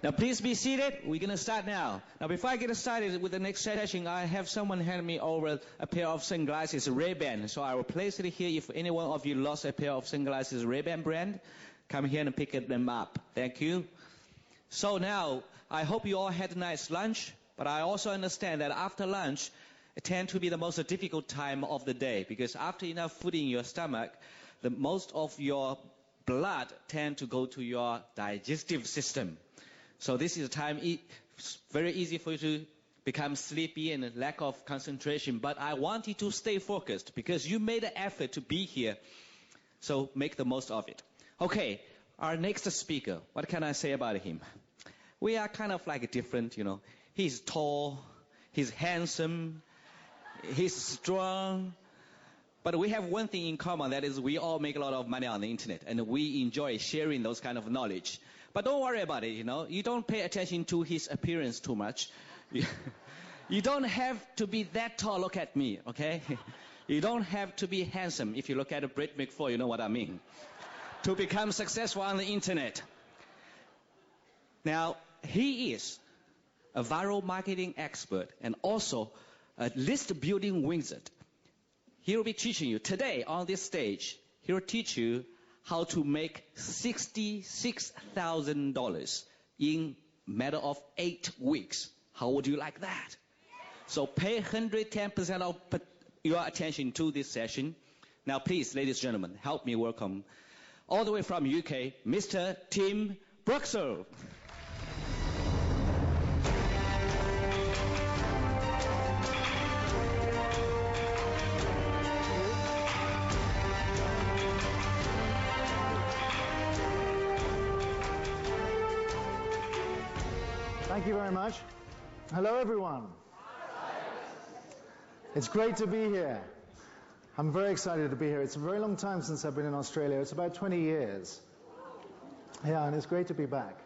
Now please be seated. We're going to start now. Now before I get started with the next session, I have someone hand me over a pair of sunglasses, Ray-Ban. So I will place it here. If any one of you lost a pair of sunglasses, Ray-Ban brand, come here and pick them up. Thank you. So now, I hope you all had a nice lunch, but I also understand that after lunch, it tends to be the most difficult time of the day, because after enough food in your stomach, the most of your blood tend to go to your digestive system. So this is a time very easy for you to become sleepy and lack of concentration. But I want you to stay focused because you made an effort to be here. So make the most of it. Okay, our next speaker, what can I say about him? We are kind of like different, you know. He's tall, he's handsome, he's strong. But we have one thing in common, that is we all make a lot of money on the internet, and we enjoy sharing those kind of knowledge. But don't worry about it, you know. You don't pay attention to his appearance too much. You don't have to be that tall, look at me, okay? You don't have to be handsome. If you look at Brett McFall, you know what I mean. To become successful on the internet. Now, he is a viral marketing expert and also a list building wizard. He will be teaching you today on this stage. He will teach you how to make $66,000 in a matter of 8 weeks. How would you like that? So pay 110% of your attention to this session. Now please, ladies and gentlemen, help me welcome all the way from UK, Mr. Tim Brocklehurst. Thank you very much. Hello, everyone. It's great to be here. I'm very excited to be here. It's a very long time since I've been in Australia. It's about 20 years. Yeah, and it's great to be back.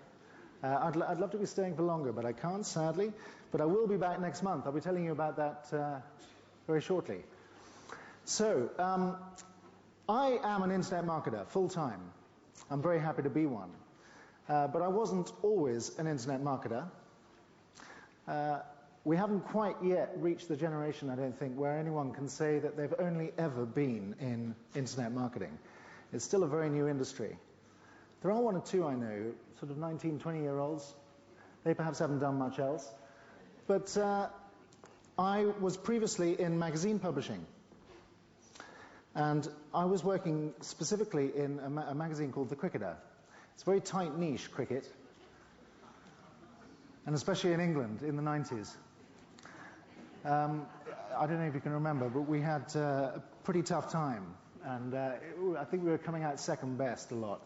I'd love to be staying for longer, but I can't, sadly. But I will be back next month. I'll be telling you about that very shortly. So, I am an internet marketer, full-time. I'm very happy to be one. But I wasn't always an internet marketer. We haven't quite yet reached the generation, I don't think, where anyone can say that they've only ever been in internet marketing. It's still a very new industry. There are one or two I know, sort of 19, 20-year-olds. They perhaps haven't done much else. But I was previously in magazine publishing. And I was working specifically in a magazine called The Cricketer. It's a very tight niche, cricket. And especially in England in the 90s. I don't know if you can remember, but we had a pretty tough time. And I think we were coming out second best a lot.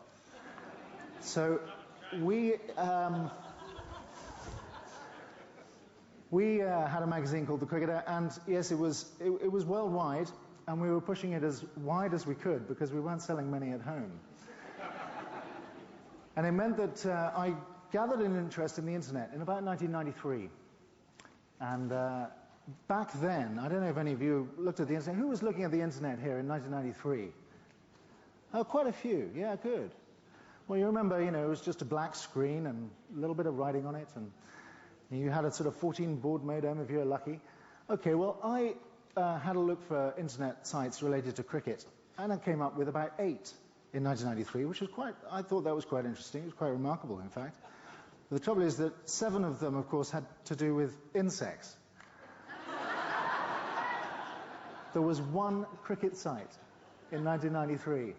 So we had a magazine called The Cricketer, and yes, it was worldwide, and we were pushing it as wide as we could because we weren't selling many at home. And it meant that I gathered an interest in the internet in about 1993. And back then, I don't know if any of you looked at the internet. Who was looking at the internet here in 1993? Oh, quite a few. Yeah, good. Well, you remember, you know, it was just a black screen and a little bit of writing on it. And you had a sort of 14 baud modem if you were lucky. Okay, well, I had a look for internet sites related to cricket. And I came up with about 8 in 1993, which was I thought that was quite interesting. It was quite remarkable, in fact. But the trouble is that 7 of them, of course, had to do with insects. There was one cricket site in 1993.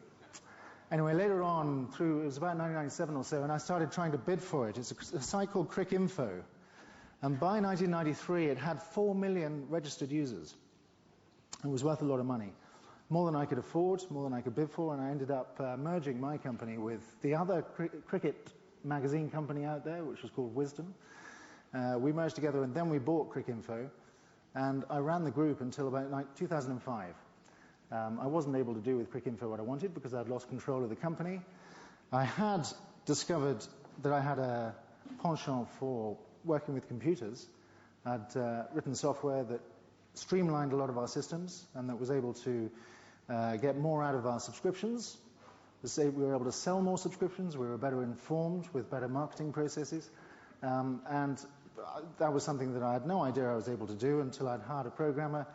Anyway, later on, it was about 1997 or so, and I started trying to bid for it. It's a site called Cricinfo. And by 1993, it had 4 million registered users. It was worth a lot of money. More than I could afford, more than I could bid for, and I ended up merging my company with the other cricket magazine company out there, which was called Wisdom. We merged together, and then we bought Cricinfo, and I ran the group until about 2005. I wasn't able to do with Cricinfo what I wanted because I'd lost control of the company. I had discovered that I had a penchant for working with computers. I'd written software that streamlined a lot of our systems and that was able to get more out of our subscriptions. We were able to sell more subscriptions. We were better informed with better marketing processes. And that was something that I had no idea I was able to do until I'd hired a programmer.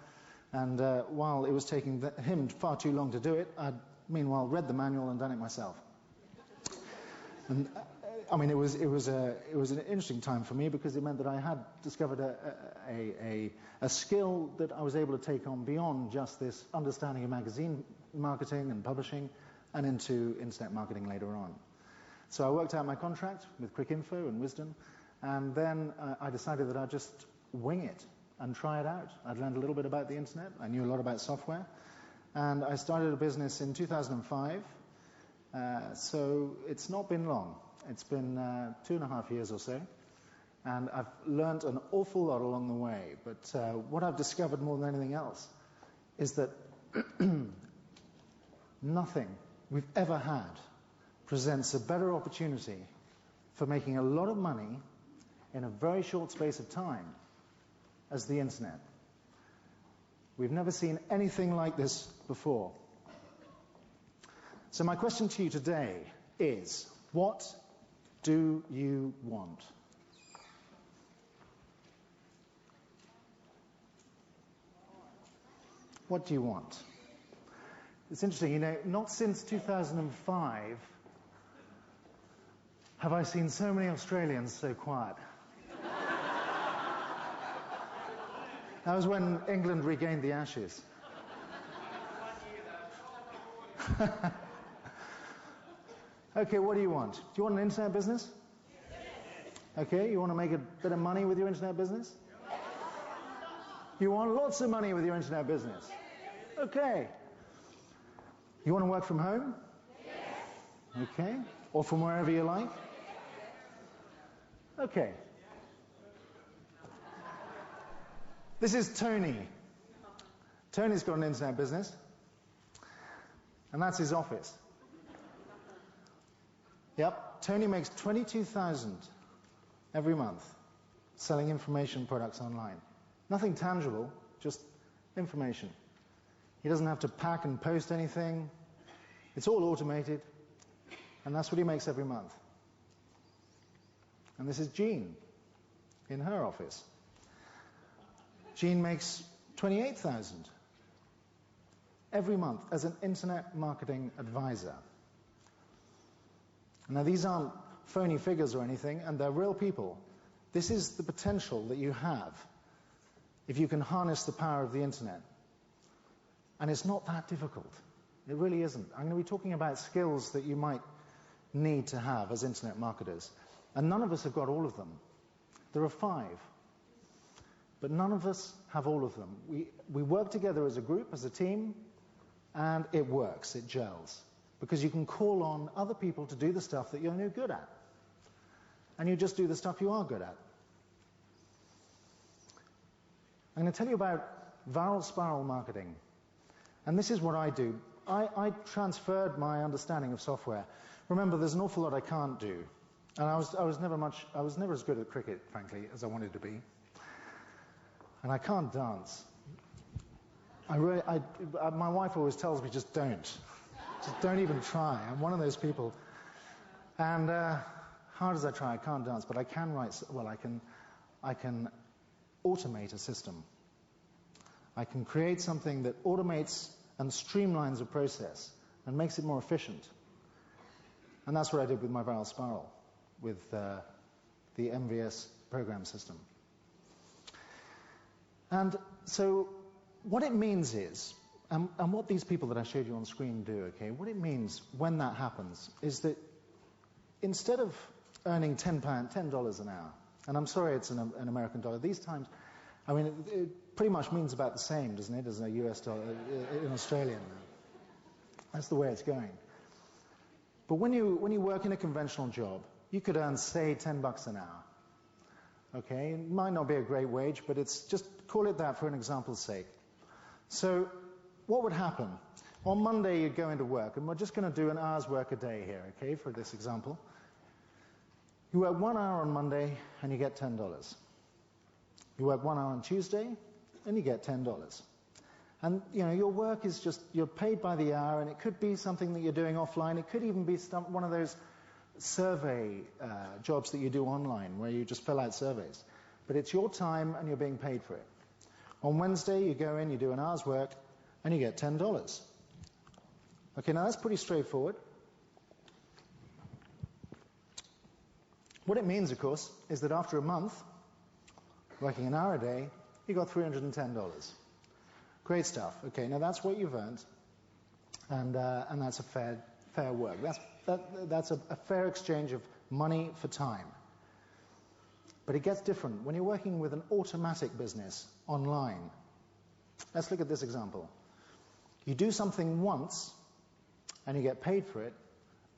And while it was taking him far too long to do it, I'd meanwhile read the manual and done it myself. And I mean, it was an interesting time for me because it meant that I had discovered a skill that I was able to take on beyond just this understanding of magazine marketing and publishing and into internet marketing later on. So I worked out my contract with Cricinfo and Wisdom, and then I decided that I'd just wing it and try it out. I'd learned a little bit about the internet. I knew a lot about software. And I started a business in 2005. So it's not been long. It's been 2.5 years or so. And I've learned an awful lot along the way. But what I've discovered more than anything else is that nothing we've ever had presents a better opportunity for making a lot of money in a very short space of time as the internet. We've never seen anything like this before. So my question to you today is, what do you want? What do you want? It's interesting, you know, not since 2005 have I seen so many Australians so quiet. That was when England regained the Ashes. Okay, what do you want? Do you want an internet business? Okay, you want to make a bit of money with your internet business? You want lots of money with your internet business? Okay. You want to work from home? Okay. Or from wherever you like? Okay. This is Tony. Tony's got an internet business, and that's his office. Yep, Tony makes $22,000 every month selling information products online. Nothing tangible, just information. He doesn't have to pack and post anything. It's all automated, and that's what he makes every month. And this is Jean in her office. Jean makes $28,000 every month as an internet marketing advisor. Now, these aren't phony figures or anything, and they're real people. This is the potential that you have if you can harness the power of the internet. And it's not that difficult. It really isn't. I'm going to be talking about skills that you might need to have as internet marketers. And none of us have got all of them. There are 5. But none of us have all of them. We work together as a group, as a team, and it works, it gels. Because you can call on other people to do the stuff that you're no good at. And you just do the stuff you are good at. I'm going to tell you about viral spiral marketing. And this is what I do. I transferred my understanding of software. Remember, there's an awful lot I can't do. And I was never as good at cricket, frankly, as I wanted to be. And I can't dance. My wife always tells me, just don't. Just don't even try. I'm one of those people. And hard as I try, I can't dance, but I can write. Well, I can automate a system. I can create something that automates and streamlines a process and makes it more efficient. And that's what I did with my viral spiral, with the MVS program system. And so what it means is, and what these people that I showed you on screen do, okay, what it means when that happens is that instead of earning $10 an hour, and I'm sorry it's an American dollar, these times, I mean, it pretty much means about the same, doesn't it, as a US dollar in Australian. That's the way it's going. But when you work in a conventional job, you could earn, say, $10 an hour. Okay, it might not be a great wage, but it's just call it that for an example's sake. So what would happen? On Monday, you'd go into work, and we're just going to do an hour's work a day here, okay, for this example. You work 1 hour on Monday, and you get $10. You work 1 hour on Tuesday, and you get $10. And, you know, your work is just, you're paid by the hour, and it could be something that you're doing offline. It could even be one of those survey jobs that you do online where you just fill out surveys. But it's your time and you're being paid for it. On Wednesday, you go in, you do an hour's work, and you get $10. Okay, now that's pretty straightforward. What it means, of course, is that after a month, working an hour a day, you got $310. Great stuff. Okay, now that's what you've earned, and that's a fair work. That's a fair exchange of money for time. But it gets different when you're working with an automatic business online. Let's look at this example. You do something once, and you get paid for it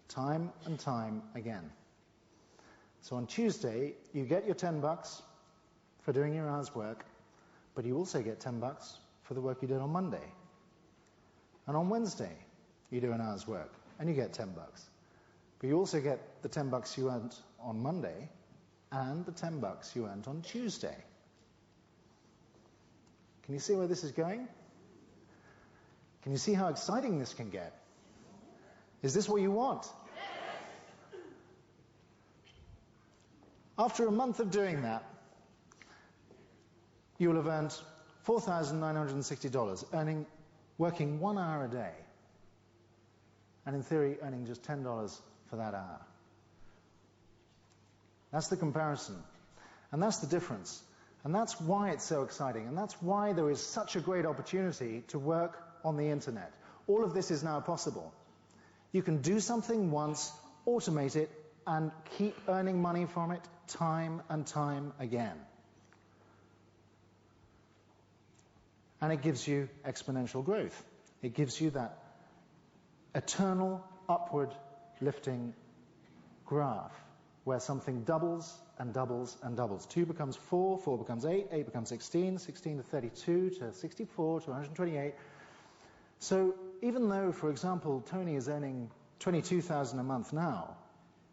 time and time again. So on Tuesday, you get your $10 for doing your hour's work, but you also get $10 for the work you did on Monday. And on Wednesday, you do an hour's work, and you get $10. But you also get the $10 you earned on Monday, and the $10 you earned on Tuesday. Can you see where this is going? Can you see how exciting this can get? Is this what you want? After a month of doing that, you will have earned $4,960, working 1 hour a day, and in theory, earning just $10 for that hour. That's the comparison, and that's the difference, and that's why it's so exciting, and that's why there is such a great opportunity to work on the internet. All of this is now possible. You can do something once, automate it, and keep earning money from it time and time again. And it gives you exponential growth. It gives you that eternal upward lifting graph where something doubles and doubles and doubles. 2 becomes 4, 4 becomes 8, 8 becomes 16, 16 to 32, to 64, to 128. So even though, for example, Tony is earning $22,000 a month now,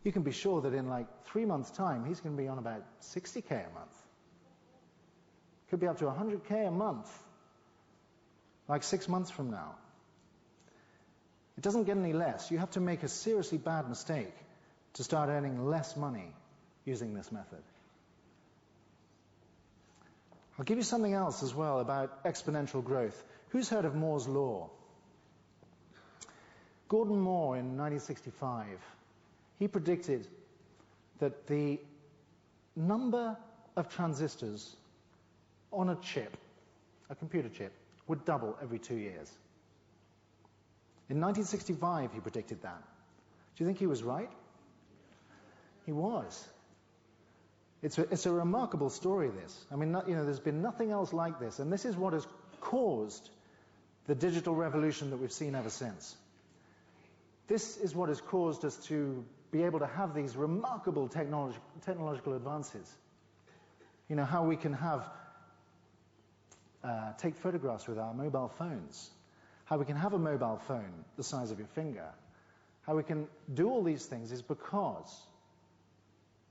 you can be sure that in like 3 months' time, he's going to be on about $60K a month. Could be up to $100K a month, like 6 months from now. It doesn't get any less. You have to make a seriously bad mistake to start earning less money using this method. I'll give you something else as well about exponential growth. Who's heard of Moore's Law? Gordon Moore in 1965, he predicted that the number of transistors on a chip, a computer chip, would double every 2 years. In 1965, he predicted that. Do you think he was right? He was. It's a remarkable story, this. I mean, there's been nothing else like this, and this is what has caused the digital revolution that we've seen ever since. This is what has caused us to be able to have these remarkable technological advances. You know, how we can take photographs with our mobile phones, how we can have a mobile phone the size of your finger, how we can do all these things is because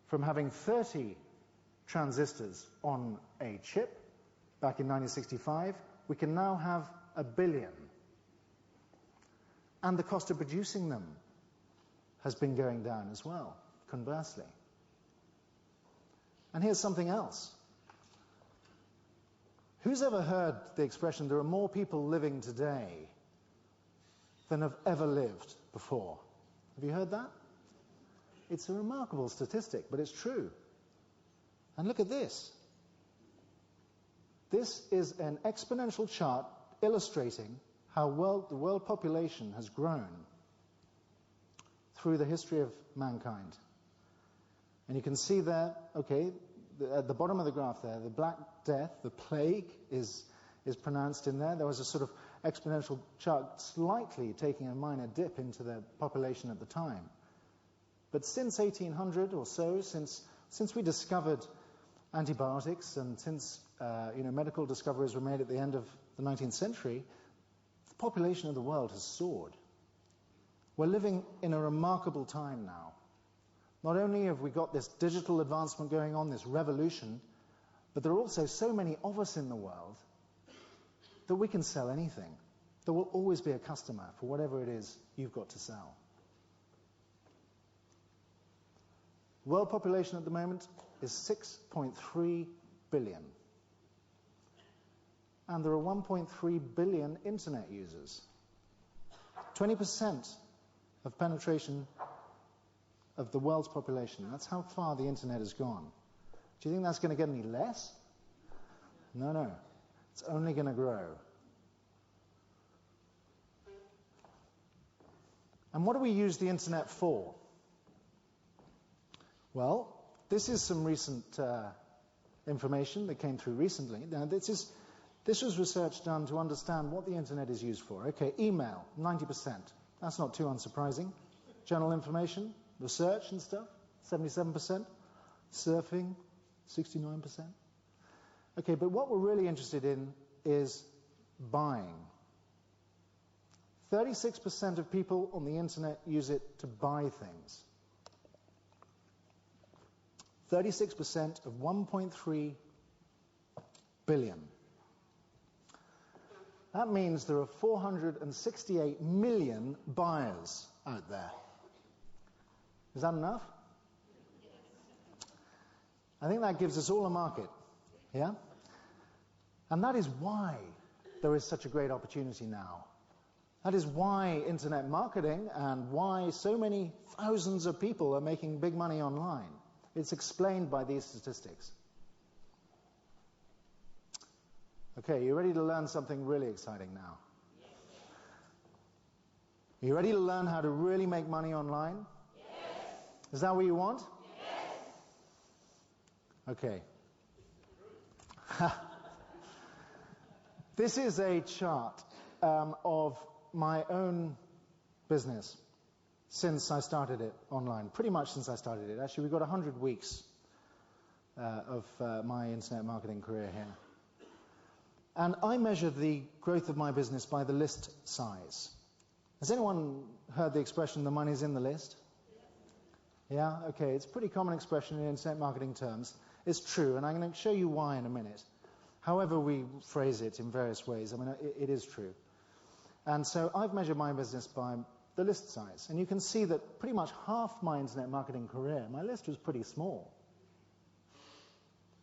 from having 30 transistors on a chip back in 1965, we can now have 1 billion. And the cost of producing them has been going down as well, conversely. And here's something else. Who's ever heard the expression, there are more people living today than have ever lived before? Have you heard that? It's a remarkable statistic, but it's true. And look at this. This is an exponential chart illustrating how the world population has grown through the history of mankind. And you can see there, okay, at the bottom of the graph there, the Black Death, the plague, is pronounced in there. There was a sort of exponential chart slightly taking a minor dip into the population at the time. But since 1800 or so, since we discovered antibiotics and since medical discoveries were made at the end of the 19th century, the population of the world has soared. We're living in a remarkable time now. Not only have we got this digital advancement going on, this revolution, but there are also so many of us in the world that we can sell anything. There will always be a customer for whatever it is you've got to sell. World population at the moment is 6.3 billion. And there are 1.3 billion internet users. 20% of penetration of the world's population. That's how far the internet has gone. Do you think that's going to get any less? No, no. It's only going to grow. And what do we use the internet for? Well, this is some recent information that came through recently. Now, this was research done to understand what the internet is used for. Okay, email, 90%. That's not too unsurprising. General information, research and stuff, 77%. Surfing, 69%. Okay, but what we're really interested in is buying. 36% of people on the internet use it to buy things. 36% of 1.3 billion. That means there are 468 million buyers out there. Is that enough? I think that gives us all a market. Yeah? And that is why there is such a great opportunity now. That is why internet marketing and why so many thousands of people are making big money online. It's explained by these statistics. Okay, you ready to learn something really exciting now? Are you ready to learn how to really make money online? Yes. Is that what you want? Yes. Okay. This is a chart of my own business since I started it online, pretty much since I started it. Actually, we've got 100 weeks of my internet marketing career here. And I measure the growth of my business by the list size. Has anyone heard the expression, the money's in the list? Yeah? Okay, it's a pretty common expression in internet marketing terms. It's true, and I'm going to show you why in a minute. However we phrase it in various ways, I mean, it is true. And so I've measured my business by the list size. And you can see that pretty much half my internet marketing career, my list was pretty small.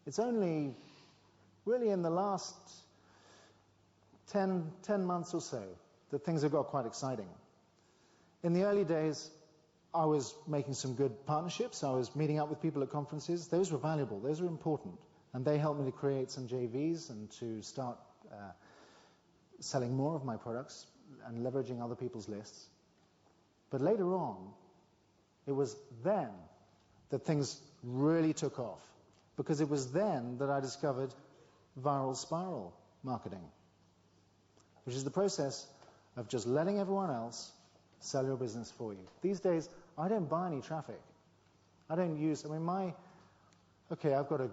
It's only really in the last 10 months or so that things have got quite exciting. In the early days, I was making some good partnerships. I was meeting up with people at conferences. Those were valuable. Those were important. And they helped me to create some JVs and to start selling more of my products and leveraging other people's lists. But later on, it was then that things really took off, because it was then that I discovered viral spiral marketing, which is the process of just letting everyone else sell your business for you. These days, I don't buy any traffic. I don't use, I mean, I've got an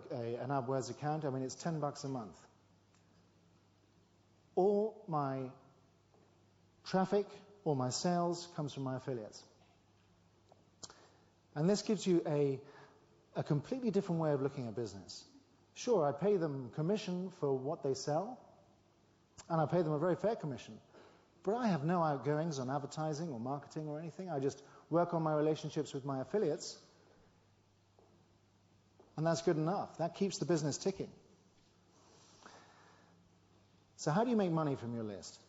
AdWords account. I mean, it's $10 a month. All my traffic, all my sales comes from my affiliates. And this gives you a completely different way of looking at business. Sure, I pay them commission for what they sell, and I pay them a very fair commission. But I have no outgoings on advertising or marketing or anything. I just work on my relationships with my affiliates, and that's good enough. That keeps the business ticking. So how do you make money from your list?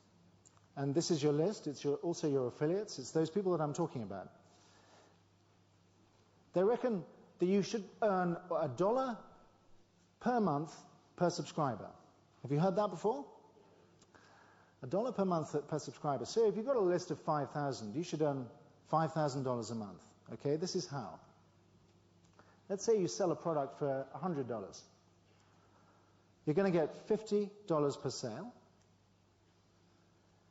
And this is your list. It's also your affiliates. It's those people that I'm talking about. They reckon that you should earn $1 per month per subscriber. Have you heard that before? $1 per month per subscriber. So if you've got a list of 5,000, you should earn $5,000 a month. Okay, this is how. Let's say you sell a product for $100. You're going to get $50 per sale.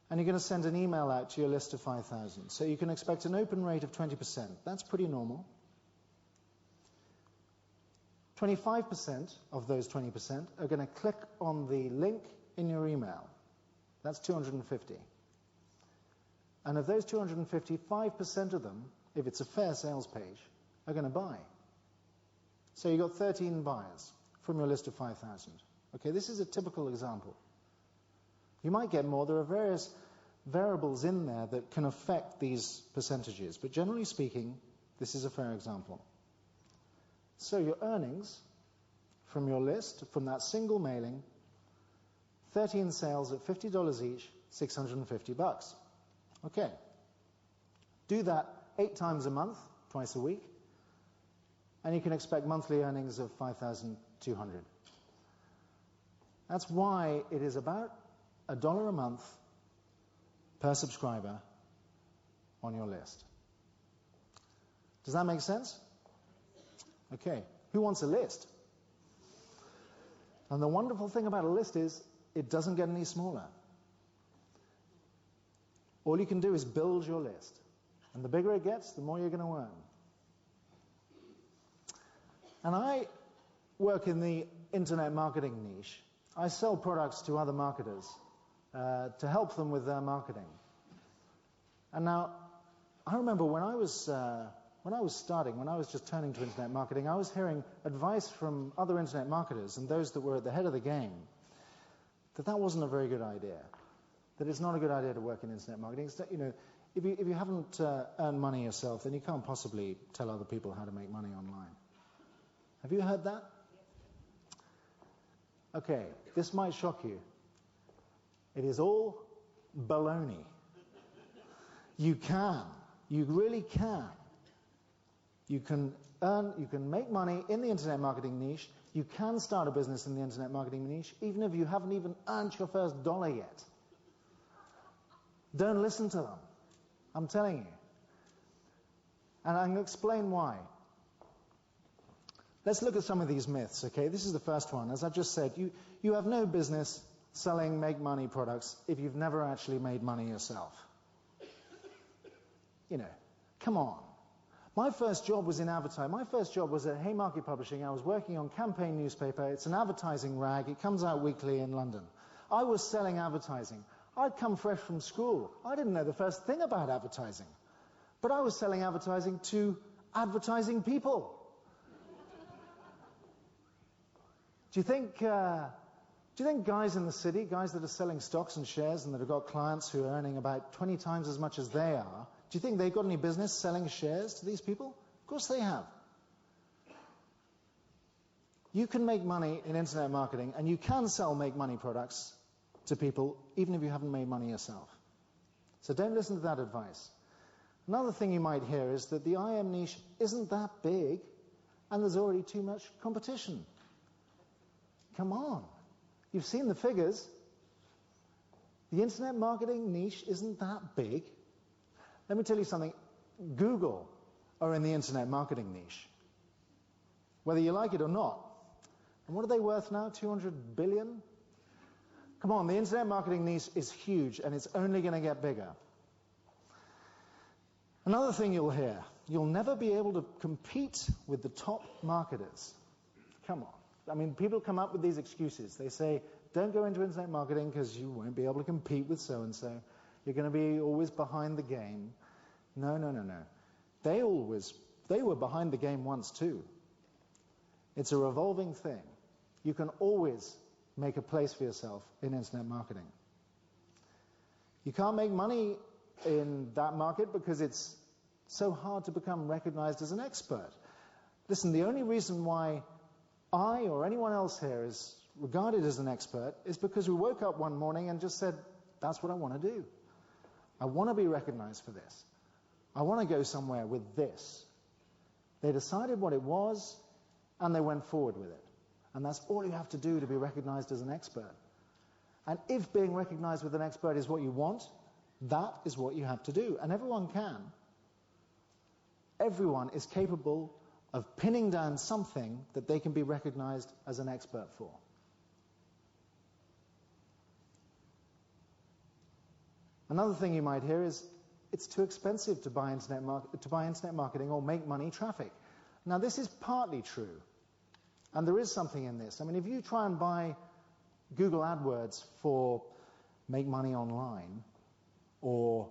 And you're going to send an email out to your list of 5,000. So you can expect an open rate of 20%. That's pretty normal. 25% of those 20% are going to click on the link in your email. That's 250. And of those 250, 5% of them, if it's a fair sales page, are going to buy. So you've got 13 buyers from your list of 5,000. Okay, this is a typical example. You might get more. There are various variables in there that can affect these percentages. But generally speaking, this is a fair example. So your earnings from your list, from that single mailing, 13 sales at $50 each, $650. Okay. Do that 8 times a month, twice a week, and you can expect monthly earnings of $5,200. That's why it is about $1 a month per subscriber on your list. Does that make sense? Okay. Who wants a list? And the wonderful thing about a list is it doesn't get any smaller. All you can do is build your list. And the bigger it gets, the more you're going to earn. And I work in the internet marketing niche. I sell products to other marketers to help them with their marketing. And now, I remember when I was starting, when I was just turning to internet marketing, I was hearing advice from other internet marketers and those that were at the head of the game that wasn't a very good idea. That it's not a good idea to work in internet marketing. It's, you know, if you haven't earned money yourself, then you can't possibly tell other people how to make money online. Have you heard that? Okay, this might shock you. It is all baloney. You can. You really can. You can make money in the internet marketing niche. You can start a business in the internet marketing niche, even if you haven't even earned your first dollar yet. Don't listen to them. I'm telling you. And I'm going to explain why. Let's look at some of these myths, okay? This is the first one. As I've just said, you have no business selling make-money products if you've never actually made money yourself. You know, come on. My first job was in advertising. My first job was at Haymarket Publishing. I was working on Campaign newspaper. It's an advertising rag. It comes out weekly in London. I was selling advertising. I'd come fresh from school. I didn't know the first thing about advertising. But I was selling advertising to advertising people. Do you think guys in the city, guys that are selling stocks and shares and that have got clients who are earning about 20 times as much as they are, do you think they've got any business selling shares to these people? Of course they have. You can make money in internet marketing, and you can sell make-money products to people even if you haven't made money yourself. So don't listen to that advice. Another thing you might hear is that the IM niche isn't that big and there's already too much competition. Come on. You've seen the figures. The internet marketing niche isn't that big. Let me tell you something. Google are in the internet marketing niche, whether you like it or not. And what are they worth now? 200 billion? Come on, the internet marketing niche is huge, and it's only going to get bigger. Another thing you'll hear, you'll never be able to compete with the top marketers. Come on. I mean, people come up with these excuses. They say, don't go into internet marketing because you won't be able to compete with so-and-so. You're going to be always behind the game. No. They were behind the game once too. It's a revolving thing. You can always make a place for yourself in internet marketing. You can't make money in that market because it's so hard to become recognized as an expert. Listen, the only reason why I or anyone else here is regarded as an expert is because we woke up one morning and just said, that's what I want to do. I want to be recognized for this. I want to go somewhere with this. They decided what it was, and they went forward with it. And that's all you have to do to be recognized as an expert. And if being recognized with an expert is what you want, that is what you have to do. And everyone can. Everyone is capable of pinning down something that they can be recognized as an expert for. Another thing you might hear is, it's too expensive to buy internet marketing or make money traffic. Now, this is partly true. And there is something in this. I mean, if you try and buy Google AdWords for make money online, or,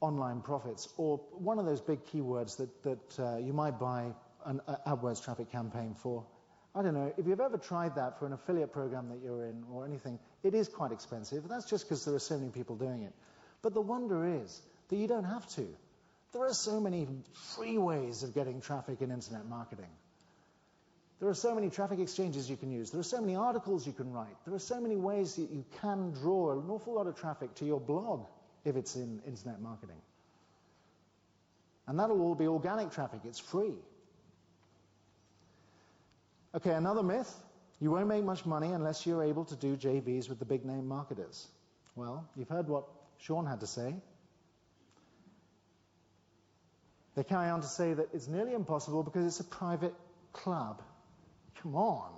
online profits, or one of those big keywords that you might buy an AdWords traffic campaign for, I don't know, if you've ever tried that for an affiliate program that you're in or anything, it is quite expensive. That's just because there are so many people doing it. But the wonder is that you don't have to. There are so many free ways of getting traffic in internet marketing. There are so many traffic exchanges you can use. There are so many articles you can write. There are so many ways that you can draw an awful lot of traffic to your blog if it's in internet marketing. And that'll all be organic traffic. It's free. Okay, another myth. You won't make much money unless you're able to do JVs with the big name marketers. Well, you've heard what Sean had to say. They carry on to say that it's nearly impossible because it's a private club. Come on.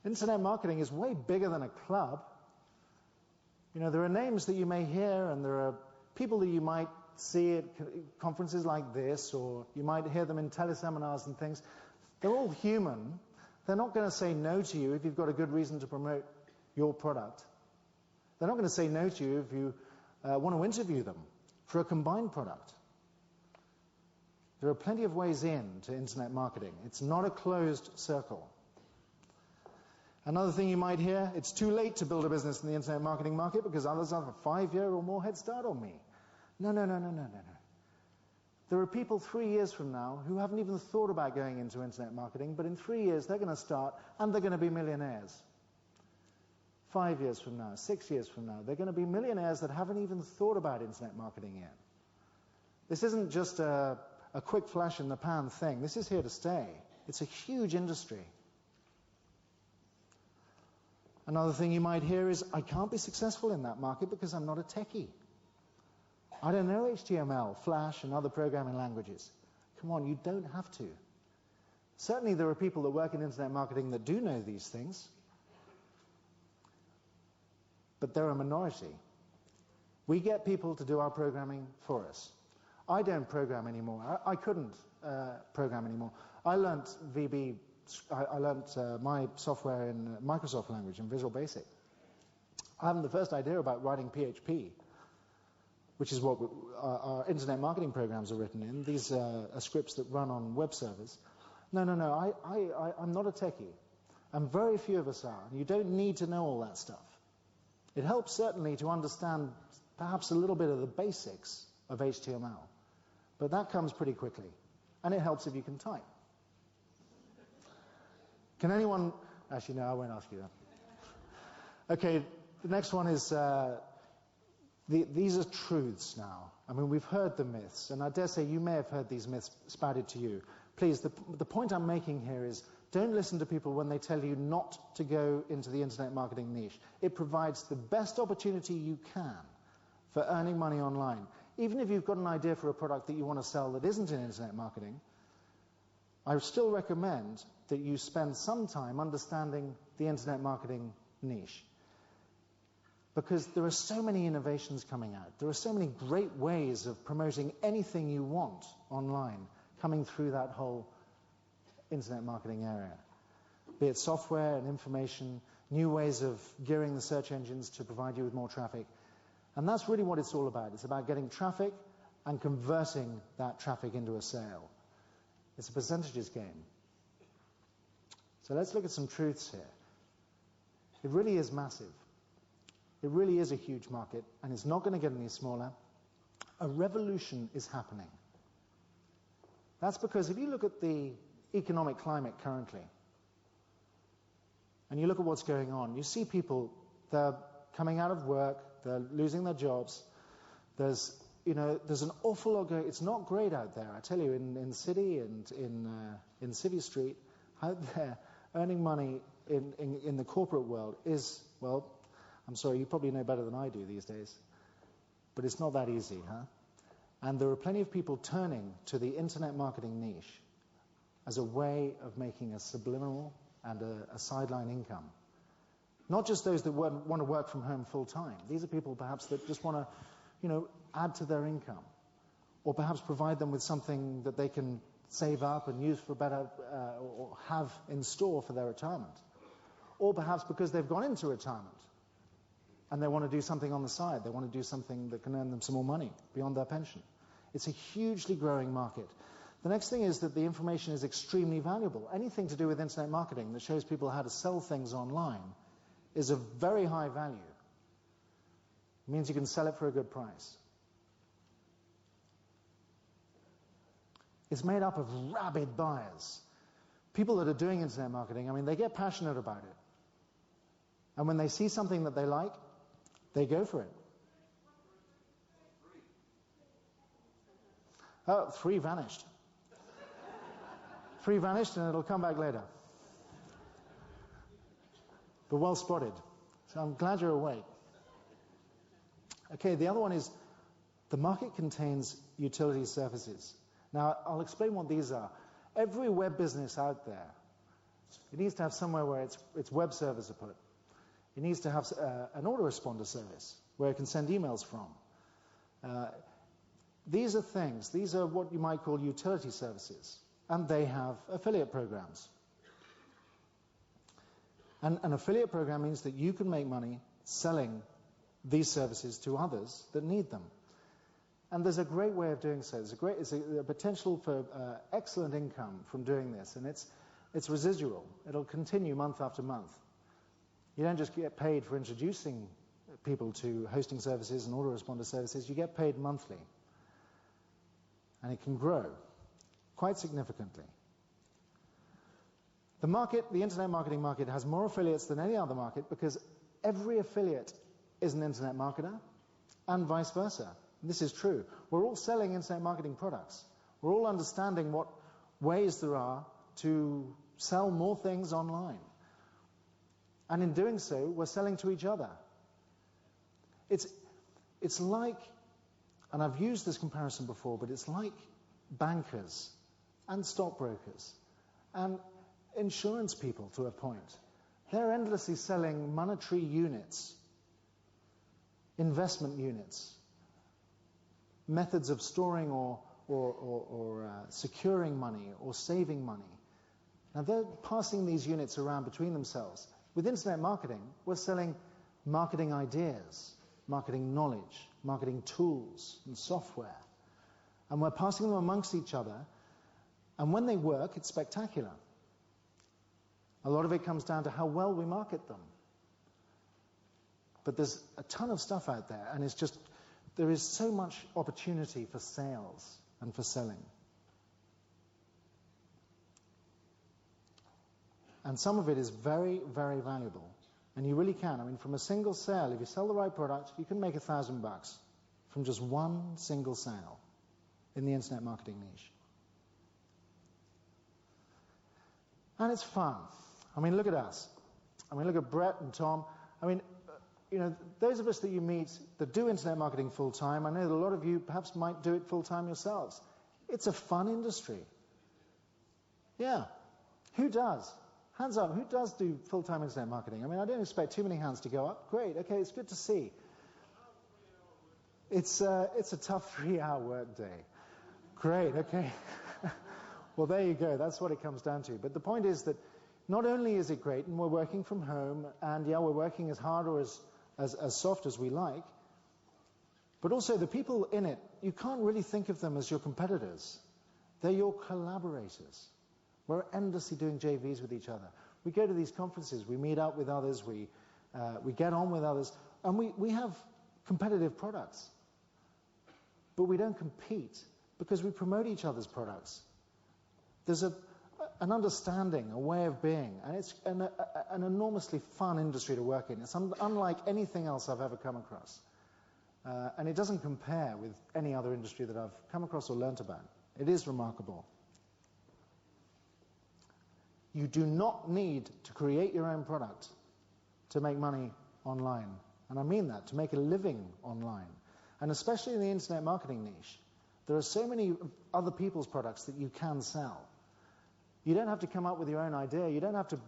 Internet marketing is way bigger than a club. You know, there are names that you may hear, and there are people that you might see at conferences like this, or you might hear them in teleseminars and things. They're all human. They're not going to say no to you if you've got a good reason to promote your product. They're not going to say no to you if you want to interview them for a combined product. There are plenty of ways in to internet marketing. It's not a closed circle. Another thing you might hear, it's too late to build a business in the internet marketing market because others have a 5-year or more head start on me. No. There are people 3 years from now who haven't even thought about going into internet marketing, but in 3 years they're going to start and they're going to be millionaires. 5 years from now, 6 years from now, they're going to be millionaires that haven't even thought about internet marketing yet. This isn't just a quick flash in the pan thing. This is here to stay. It's a huge industry. Another thing you might hear is, I can't be successful in that market because I'm not a techie. I don't know HTML, Flash, and other programming languages. Come on, you don't have to. Certainly there are people that work in internet marketing that do know these things, but they're a minority. We get people to do our programming for us. I don't program anymore. I couldn't program anymore. I learnt VB. I learnt my software in Microsoft language, in Visual Basic. I haven't the first idea about writing PHP, which is what our internet marketing programs are written in. These are scripts that run on web servers. No. I'm not a techie. And very few of us are. You don't need to know all that stuff. It helps certainly to understand perhaps a little bit of the basics of HTML. But that comes pretty quickly. And it helps if you can type. Can anyone... Actually, no, I won't ask you that. Okay, the next one is... these are truths now. I mean, we've heard the myths. And I dare say you may have heard these myths spouted to you. Please, the point I'm making here is don't listen to people when they tell you not to go into the internet marketing niche. It provides the best opportunity you can for earning money online. Even if you've got an idea for a product that you want to sell that isn't in internet marketing, I would still recommend that you spend some time understanding the internet marketing niche. Because there are so many innovations coming out. There are so many great ways of promoting anything you want online coming through that whole internet marketing area. Be it software and information, new ways of gearing the search engines to provide you with more traffic. And that's really what it's all about. It's about getting traffic and converting that traffic into a sale. It's a percentages game. So let's look at some truths here. It really is massive. It really is a huge market, and it's not going to get any smaller. A revolution is happening. That's because if you look at the economic climate currently, and you look at what's going on, you see people, they're coming out of work, they're losing their jobs. There's an awful lot going. It's not great out there. I tell you, in City and in Civvy Street, out there, earning money in the corporate world is, well, I'm sorry, you probably know better than I do these days. But it's not that easy, huh? And there are plenty of people turning to the internet marketing niche as a way of making a subliminal and a sideline income. Not just those that want to work from home full time. These are people perhaps that just want to, add to their income. Or perhaps provide them with something that they can save up and use for better, or have in store for their retirement. Or perhaps because they've gone into retirement and they want to do something on the side. They want to do something that can earn them some more money beyond their pension. It's a hugely growing market. The next thing is that the information is extremely valuable. Anything to do with internet marketing that shows people how to sell things online is of very high value. It means you can sell it for a good price. It's made up of rabid buyers. People that are doing internet marketing, I mean, they get passionate about it. And when they see something that they like, they go for it. Oh, 3 vanished. 3 vanished and it'll come back later. But well spotted. So I'm glad you're awake. Okay, the other one is the market contains utility services. Now, I'll explain what these are. Every web business out there, it needs to have somewhere where its web servers are put. It needs to have an autoresponder service where it can send emails from. These are things, these are what you might call utility services, and they have affiliate programs. And an affiliate program means that you can make money selling these services to others that need them. And there's a great way of doing so. There's a potential for excellent income from doing this, and it's residual. It'll continue month after month. You don't just get paid for introducing people to hosting services and autoresponder services. You get paid monthly. And it can grow quite significantly. The market, the internet marketing market, has more affiliates than any other market because every affiliate is an internet marketer and vice versa. This is true. We're all selling internet marketing products. We're all understanding what ways there are to sell more things online. And in doing so, we're selling to each other. It's like, and I've used this comparison before, but it's like bankers and stockbrokers and insurance people to a point. They're endlessly selling monetary units, investment units, methods of storing or securing money or saving money. Now they're passing these units around between themselves. With internet marketing, we're selling marketing ideas, marketing knowledge, marketing tools and software. And we're passing them amongst each other. And when they work, it's spectacular. A lot of it comes down to how well we market them. But there's a ton of stuff out there, and it's just, there is so much opportunity for sales and for selling. And some of it is very, very valuable. And you really can. I mean, from a single sale, if you sell the right product, you can make $1,000 from just one single sale in the internet marketing niche. And it's fun. I mean, look at us. I mean, look at Brett and Tom. I mean, you know, those of us that you meet that do internet marketing full-time, I know that a lot of you perhaps might do it full-time yourselves. It's a fun industry. Yeah. Who does? Hands up, who does do full-time internet marketing? I mean, I don't expect too many hands to go up. Great, okay, it's good to see. It's a tough 3-hour work day. Great, okay. Well, there you go. That's what it comes down to. But the point is that not only is it great, and we're working from home, and yeah, we're working as hard or as soft as we like, but also the people in it, you can't really think of them as your competitors. They're your collaborators. We're endlessly doing JVs with each other. We go to these conferences, we meet up with others, we get on with others, and we have competitive products. But we don't compete because we promote each other's products. There's an understanding, a way of being, and it's an enormously fun industry to work in. It's unlike anything else I've ever come across. And it doesn't compare with any other industry that I've come across or learnt about. It is remarkable. You do not need to create your own product to make money online. And I mean that, to make a living online. And especially in the internet marketing niche, there are so many other people's products that you can sell. You don't have to come up with your own idea. You don't have to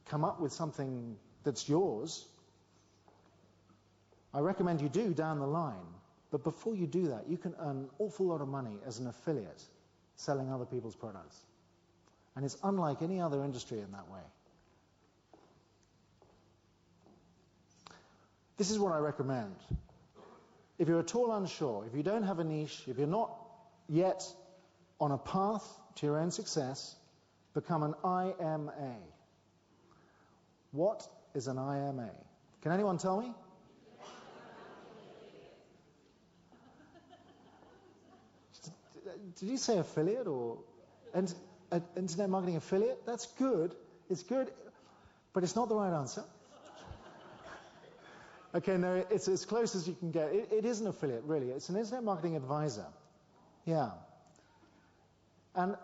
come up with something that's yours. I recommend you do down the line. But before you do that, you can earn an awful lot of money as an affiliate selling other people's products. And it's unlike any other industry in that way. This is what I recommend. If you're at all unsure, if you don't have a niche, if you're not yet on a path to your own success, become an IMA. What is an IMA? Can anyone tell me? did you say affiliate or internet marketing affiliate? That's good. It's good, but it's not the right answer. Okay, no, it's as close as you can get. It is an affiliate, really. It's an internet marketing advisor. Yeah. And,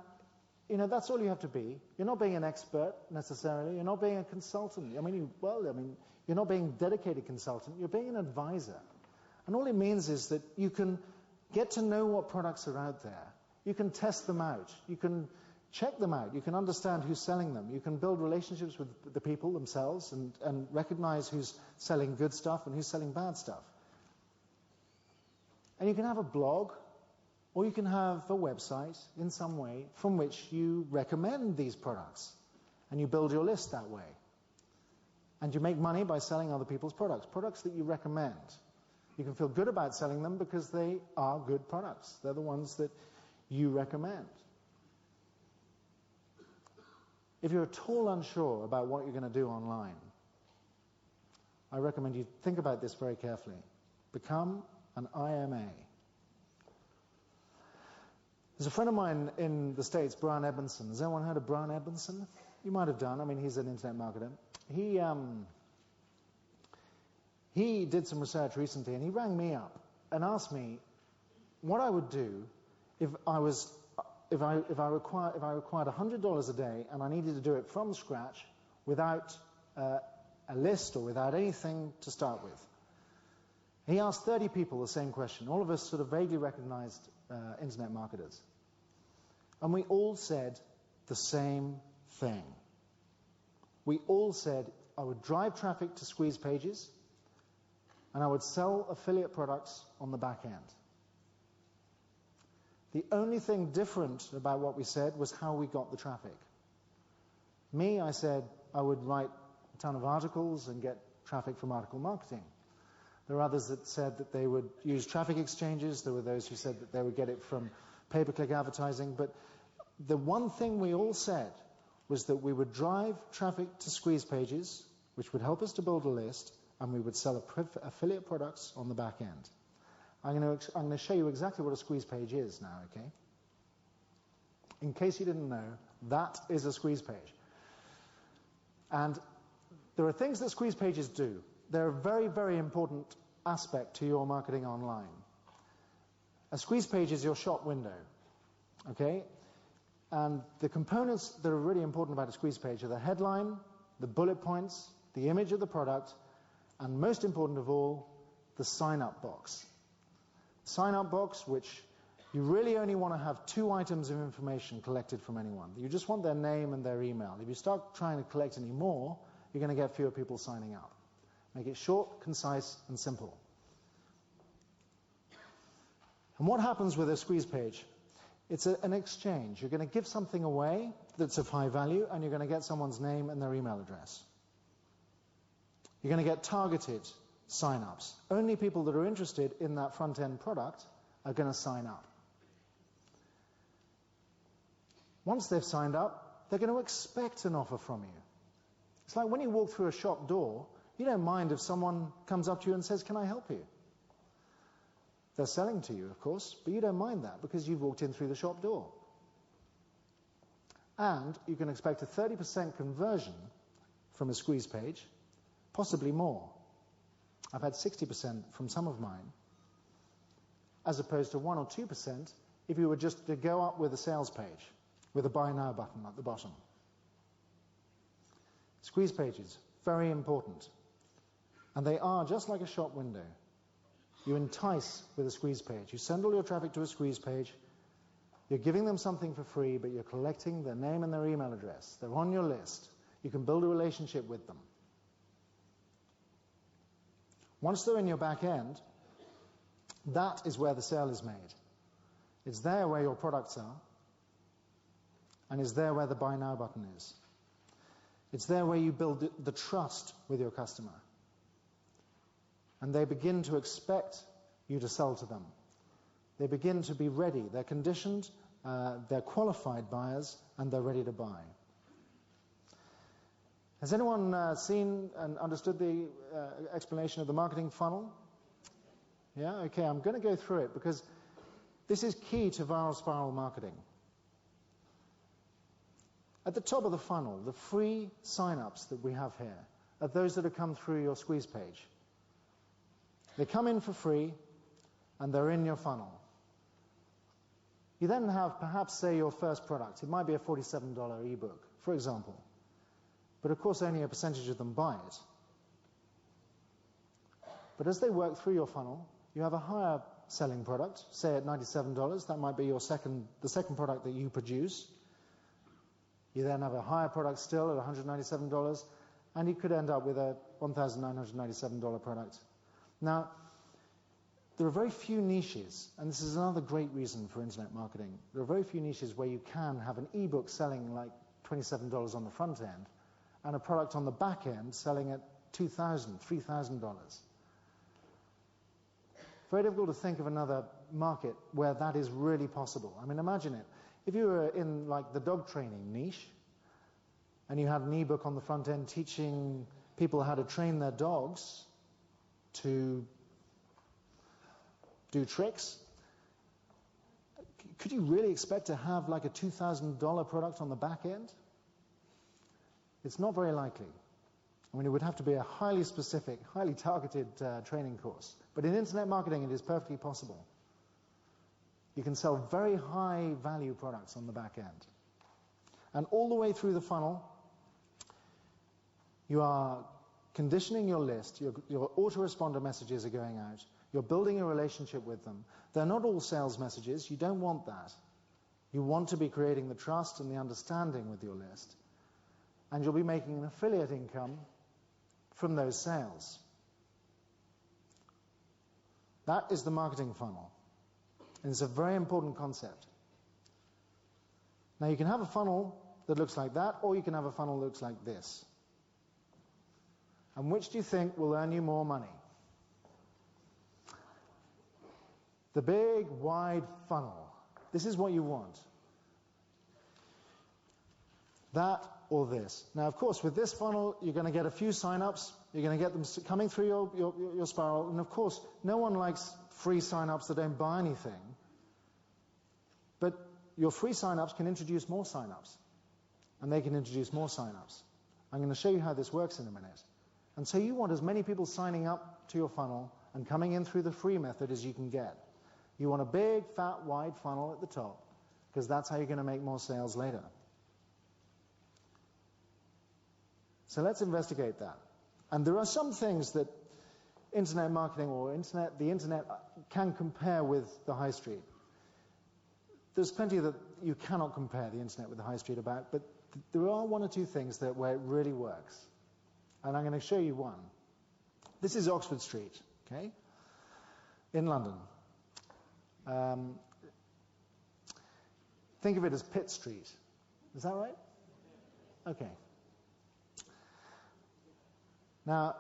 you know, that's all you have to be. You're not being an expert, necessarily. You're not being a consultant. You're not being a dedicated consultant. You're being an advisor. And all it means is that you can get to know what products are out there. You can test them out. You can check them out. You can understand who's selling them. You can build relationships with the people themselves and recognize who's selling good stuff and who's selling bad stuff. And you can have a blog, or you can have a website in some way from which you recommend these products. And you build your list that way. And you make money by selling other people's products that you recommend. You can feel good about selling them because they are good products. They're the ones that you recommend. If you're at all unsure about what you're going to do online, I recommend you think about this very carefully. Become an IMA. There's a friend of mine in the States, Brian Ebenson. Has anyone heard of Brian Ebenson? You might have done. I mean, he's an internet marketer. He did some research recently, and he rang me up and asked me what I would do if I required $100 a day and I needed to do it from scratch without a list or without anything to start with. He asked 30 people the same question. All of us sort of vaguely recognized internet marketers. And we all said the same thing. We all said, I would drive traffic to squeeze pages, and I would sell affiliate products on the back end. The only thing different about what we said was how we got the traffic. Me, I said I would write a ton of articles and get traffic from article marketing. There are others that said that they would use traffic exchanges. There were those who said that they would get it from pay-per-click advertising. But the one thing we all said was that we would drive traffic to squeeze pages, which would help us to build a list, and we would sell affiliate products on the back end. I'm going to show you exactly what a squeeze page is now, okay? In case you didn't know, that is a squeeze page. And there are things that squeeze pages do. They're a very, very important aspect to your marketing online. A squeeze page is your shop window, okay? And the components that are really important about a squeeze page are the headline, the bullet points, the image of the product, and most important of all, the sign-up box. Sign-up box, which you really only want to have 2 items of information collected from anyone. You just want their name and their email. If you start trying to collect any more, you're going to get fewer people signing up. Make it short, concise, and simple. And what happens with a squeeze page? It's an exchange. You're going to give something away that's of high value, and you're going to get someone's name and their email address. You're going to get targeted sign-ups. Only people that are interested in that front-end product are going to sign up. Once they've signed up, they're going to expect an offer from you. It's like when you walk through a shop door, you don't mind if someone comes up to you and says, "Can I help you?" They're selling to you, of course, but you don't mind that because you've walked in through the shop door. And you can expect a 30% conversion from a squeeze page, possibly more. I've had 60% from some of mine, as opposed to 1 or 2% if you were just to go up with a sales page with a buy now button at the bottom. Squeeze pages, very important. And they are just like a shop window. You entice with a squeeze page. You send all your traffic to a squeeze page. You're giving them something for free, but you're collecting their name and their email address. They're on your list. You can build a relationship with them. Once they're in your back end, that is where the sale is made. It's there where your products are, and it's there where the buy now button is. It's there where you build the trust with your customer. And they begin to expect you to sell to them. They begin to be ready. They're conditioned, they're qualified buyers, and they're ready to buy. Has anyone seen and understood the explanation of the marketing funnel? Yeah? Okay, I'm going to go through it because This is key to viral spiral marketing. At the top of the funnel, the free sign-ups that we have here are those that have come through your squeeze page. They come in for free, and they're in your funnel. You then have perhaps, say, your first product. It might be a $47 ebook, for example. But of course, only a percentage of them buy it. But as they work through your funnel, you have a higher selling product, say at $97. That might be the second product that you produce. You then have a higher product still at $197, and you could end up with a $1,997 product. Now, there are very few niches, and this is another great reason for internet marketing. There are very few niches where you can have an ebook selling like $27 on the front end, and a product on the back end selling at $2,000, $3,000. Very difficult to think of another market where that is really possible. I mean, imagine it. If you were in like the dog training niche, and you had an ebook on the front end teaching people how to train their dogs to do tricks, could you really expect to have like a $2,000 product on the back end? It's not very likely. I mean, it would have to be a highly specific, highly targeted training course. But in internet marketing, it is perfectly possible. You can sell very high value products on the back end. And all the way through the funnel, you are conditioning your list. Your autoresponder messages are going out. You're building a relationship with them. They're not all sales messages. You don't want that. You want to be creating the trust and the understanding with your list. And you'll be making an affiliate income from those sales. That is the marketing funnel. And it's a very important concept. Now, you can have a funnel that looks like that, or you can have a funnel that looks like this. And which do you think will earn you more money? The big, wide funnel. This is what you want. That or this. Now, of course, with this funnel, you're going to get a few sign-ups. You're going to get them coming through your spiral. And, of course, no one likes free sign-ups that don't buy anything. But your free sign-ups can introduce more sign-ups. And they can introduce more sign-ups. I'm going to show you how this works in a minute. And so you want as many people signing up to your funnel and coming in through the free method as you can get. You want a big, fat, wide funnel at the top, because that's how you're going to make more sales later. So let's investigate that. And there are some things that internet marketing or the internet can compare with the high street. There's plenty that you cannot compare the internet with the high street about, but there are one or two things where it really works. And I'm going to show you one. This is Oxford Street, okay, in London. Think of it as Pitt Street. Is that right? Okay. Now,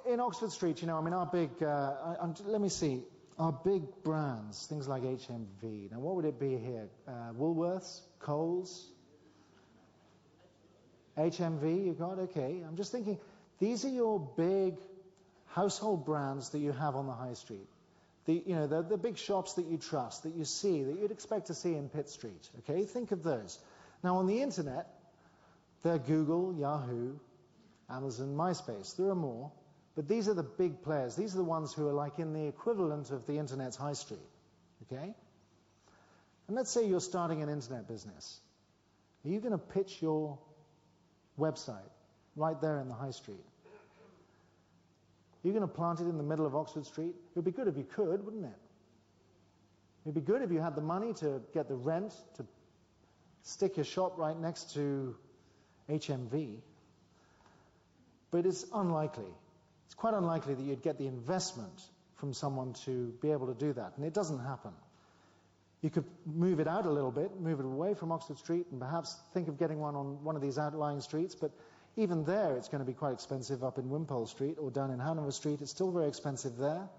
in Oxford Street, you know, I mean, our big, let me see, our big brands, things like HMV. Now, what would it be here? Woolworths, Coles, HMV, you got? Okay. I'm just thinking, these are your big household brands that you have on the high street. The big shops that you trust, that you see, that you'd expect to see in Pitt Street. Okay, think of those. Now, on the internet, they're Google, Yahoo, Amazon, MySpace. There are more. But these are the big players. These are the ones who are like in the equivalent of the internet's high street. Okay? And let's say you're starting an internet business. Are you going to pitch your website right there in the high street? You're going to plant it in the middle of Oxford Street? It would be good if you could, wouldn't it? It would be good if you had the money to get the rent, to stick your shop right next to HMV. But it's unlikely. It's quite unlikely that you'd get the investment from someone to be able to do that. And it doesn't happen. You could move it out a little bit, move it away from Oxford Street, and perhaps think of getting one on one of these outlying streets. But even there, it's going to be quite expensive up in Wimpole Street or down in Hanover Street. It's still very expensive there.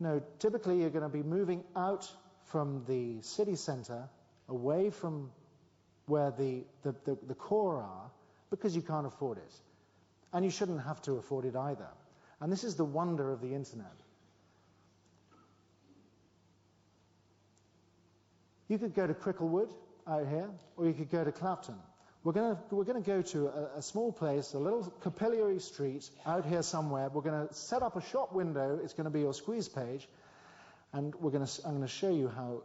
No, typically you're going to be moving out from the city centre, away from where the core are, because you can't afford it. And you shouldn't have to afford it either. And this is the wonder of the internet. You could go to Cricklewood out here, or you could go to Clapton. We're going to go to a small place, a little capillary street out here somewhere. We're going to set up a shop window. It's going to be your squeeze page. And I'm going to show you how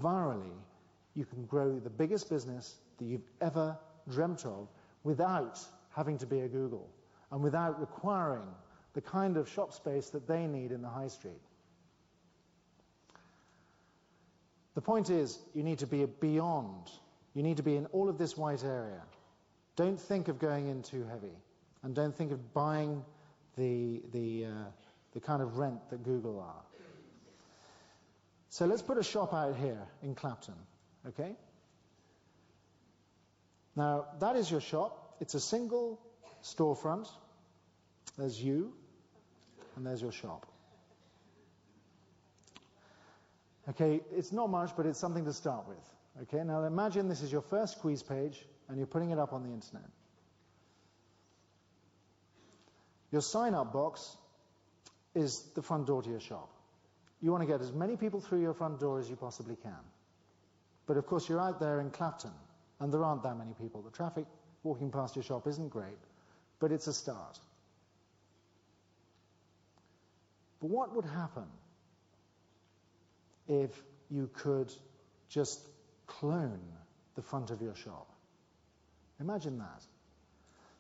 virally you can grow the biggest business that you've ever dreamt of without having to be a Google and without requiring the kind of shop space that they need in the high street. The point is, you need to be beyond. You need to be in all of this white area. Don't think of going in too heavy, and don't think of buying the kind of rent that Google are. So let's put a shop out here in Clapton, okay? Now, that is your shop. It's a single storefront. There's you, and there's your shop. Okay, it's not much, but it's something to start with. Okay, now imagine this is your first squeeze page, and you're putting it up on the internet. Your sign-up box is the front door to your shop. You want to get as many people through your front door as you possibly can. But of course, you're out there in Clapton, and there aren't that many people. The traffic walking past your shop isn't great, but it's a start. But what would happen if you could just clone the front of your shop? Imagine that.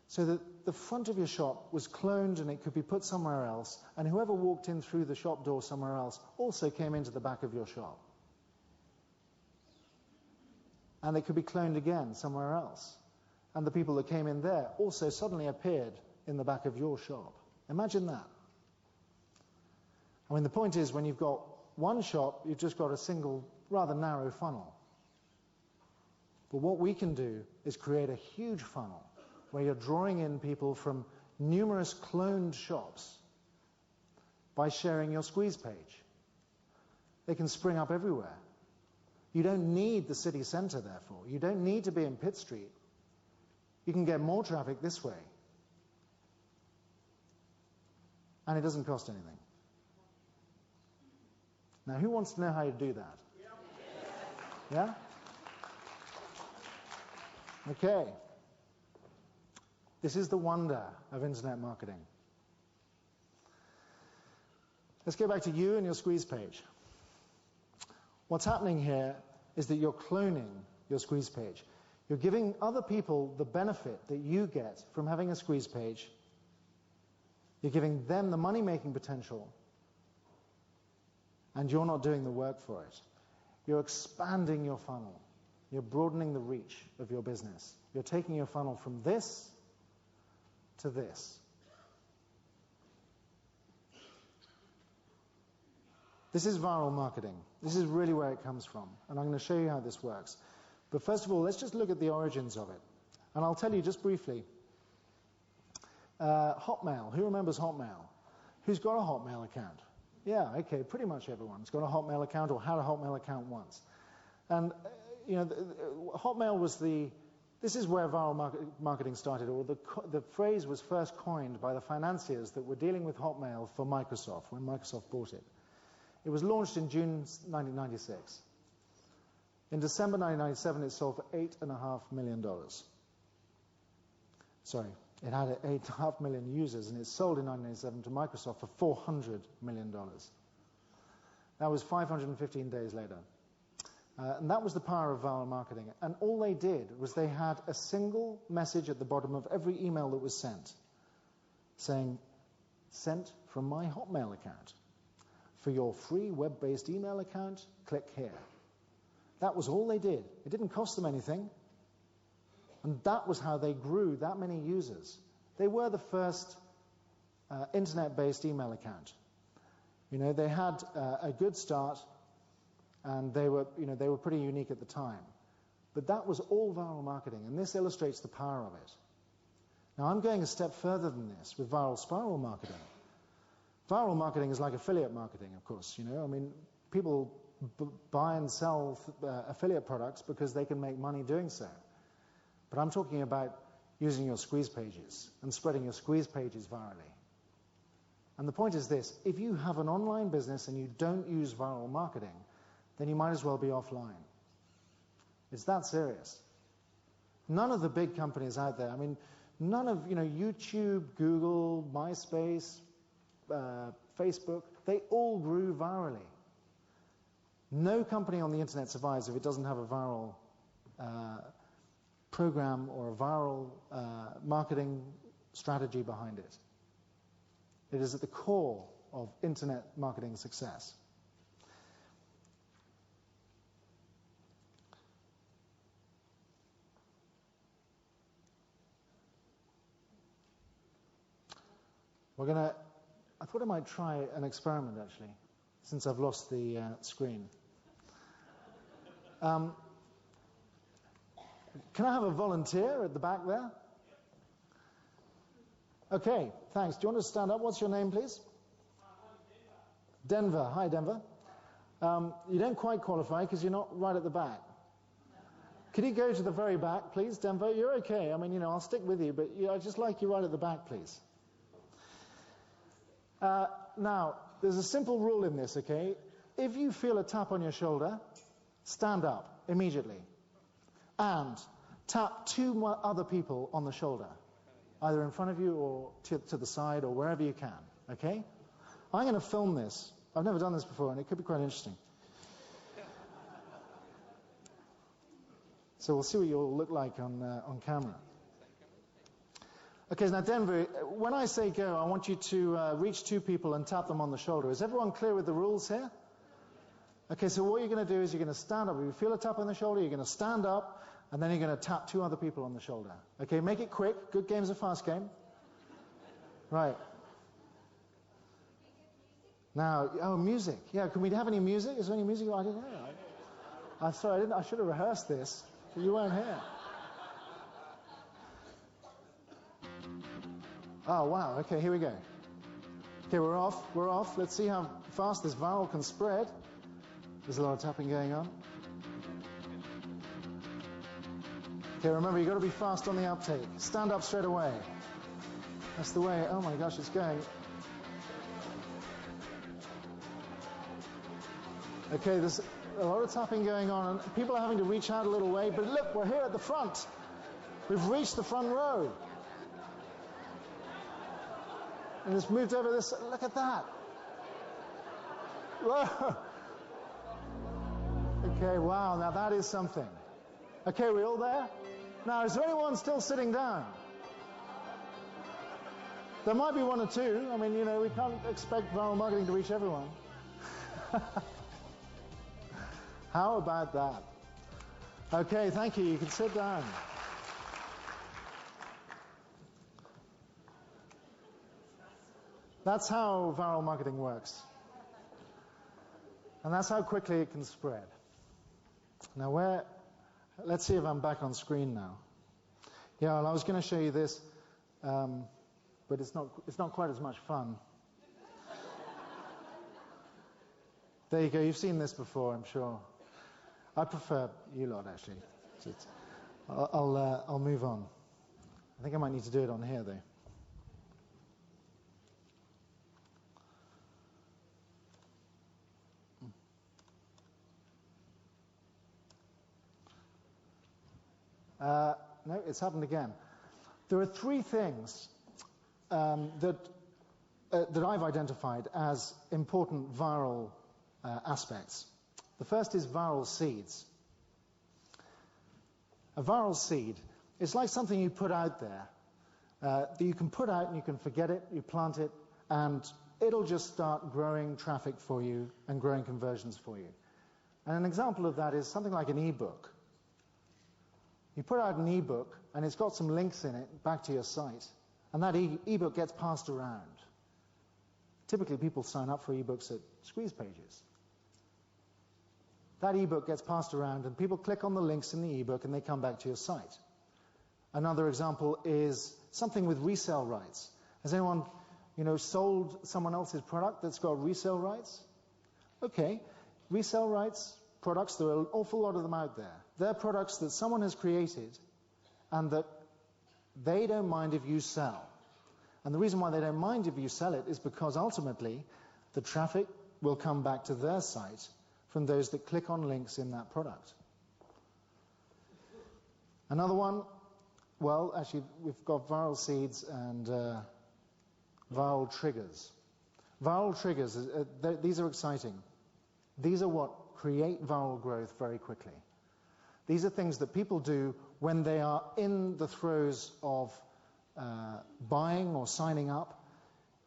So that the front of your shop was cloned and it could be put somewhere else, and whoever walked in through the shop door somewhere else also came into the back of your shop. And it could be cloned again somewhere else. And the people that came in there also suddenly appeared in the back of your shop. Imagine that. I mean, the point is, when you've got one shop, you've just got a single, rather narrow funnel. But what we can do is create a huge funnel where you're drawing in people from numerous cloned shops by sharing your squeeze page. They can spring up everywhere. You don't need the city center, therefore. You don't need to be in Pitt Street. You can get more traffic this way. And it doesn't cost anything. Now, who wants to know how you do that? Yeah? Okay. This is the wonder of internet marketing. Let's go back to you and your squeeze page. What's happening here is that you're cloning your squeeze page. You're giving other people the benefit that you get from having a squeeze page. You're giving them the money-making potential, and you're not doing the work for it. You're expanding your funnel. You're broadening the reach of your business. You're taking your funnel from this to this. This is viral marketing. This is really where it comes from, and I'm going to show you how this works. But first of all, let's just look at the origins of it. And I'll tell you just briefly. Hotmail. Who remembers Hotmail? Who's got a Hotmail account? Yeah, okay, pretty much everyone's got a Hotmail account or had a Hotmail account once. And, you know, Hotmail was this is where viral marketing started, or the phrase was first coined by the financiers that were dealing with Hotmail for Microsoft, when Microsoft bought it. It was launched in June 1996. In December 1997, it sold for $8.5 million. Sorry, it had 8.5 million users, and it sold in 1997 to Microsoft for $400 million. That was 515 days later. And that was the power of viral marketing. And all they did was they had a single message at the bottom of every email that was sent, saying, "Sent from my Hotmail account. For your free web-based email account, click here." That was all they did. It didn't cost them anything. And that was how they grew that many users. They were the first internet-based email account. You know, they had a good start, and they were pretty unique at the time. But that was all viral marketing, and this illustrates the power of it. Now, I'm going a step further than this with viral spiral marketing. Viral marketing is like affiliate marketing, of course. You know, I mean, people buy and sell affiliate products because they can make money doing so. But I'm talking about using your squeeze pages and spreading your squeeze pages virally. And the point is this: if you have an online business and you don't use viral marketing, then you might as well be offline. It's that serious. None of the big companies out there, I mean, none of, YouTube, Google, MySpace, Facebook, they all grew virally. No company on the internet survives if it doesn't have a viral program or a viral marketing strategy behind it. It is at the core of internet marketing success. I thought I might try an experiment, actually, since I've lost the screen. Can I have a volunteer at the back there? Okay, thanks. Do you want to stand up? What's your name, please? Denver. Hi, Denver. You don't quite qualify because you're not right at the back. Could you go to the very back, please, Denver? You're okay. I mean, I'll stick with you, but I'd just like you right at the back, please. Now, there's a simple rule in this, okay? If you feel a tap on your shoulder, stand up immediately and tap two other people on the shoulder, either in front of you or to the side or wherever you can, okay? I'm going to film this. I've never done this before, and it could be quite interesting. So we'll see what you'll look like on camera. Okay, now Denver, when I say go, I want you to reach two people and tap them on the shoulder. Is everyone clear with the rules here? Okay, so what you're going to do is you're going to stand up. If you feel a tap on the shoulder, you're going to stand up, and then you're going to tap two other people on the shoulder. Okay, make it quick. Good game's a fast game. Right. Now, music. Yeah, can we have any music? Is there any music? I didn't know. I'm sorry, I should have rehearsed this, but you weren't here. Oh, wow. Okay, here we go. Okay, we're off. Let's see how fast this viral can spread. There's a lot of tapping going on. Okay, remember, you've got to be fast on the uptake. Stand up straight away. That's the way. Oh, my gosh, it's going. Okay, there's a lot of tapping going on. And people are having to reach out a little way. But look, we're here at the front. We've reached the front row. And it's moved over this. Look at that. Whoa. Okay, wow, now that is something. Okay, we all there? Now, is there anyone still sitting down? There might be one or two. I mean, we can't expect viral marketing to reach everyone. How about that? Okay, thank you. You can sit down. That's how viral marketing works. And that's how quickly it can spread. Now, let's see if I'm back on screen now. Yeah, well, I was going to show you this, but it's not quite as much fun. There you go. You've seen this before, I'm sure. I prefer you lot, actually. I'll move on. I think I might need to do it on here, though. No, it's happened again. There are three things that I've identified as important viral aspects. The first is viral seeds. A viral seed is like something you put out there that you can put out and you can forget it, you plant it, and it'll just start growing traffic for you and growing conversions for you. And an example of that is something like an ebook. You put out an ebook, and it's got some links in it back to your site, and that ebook gets passed around. Typically, people sign up for ebooks at squeeze pages. That ebook gets passed around, and people click on the links in the ebook, and they come back to your site. Another example is something with resale rights. Has anyone, sold someone else's product that's got resale rights? Okay, resale rights products, there are an awful lot of them out there. They're products that someone has created and that they don't mind if you sell. And the reason why they don't mind if you sell it is because ultimately the traffic will come back to their site from those that click on links in that product. Another one, well, actually, we've got viral seeds and viral triggers. Viral triggers, these are exciting. These are what create viral growth very quickly. These are things that people do when they are in the throes of buying or signing up.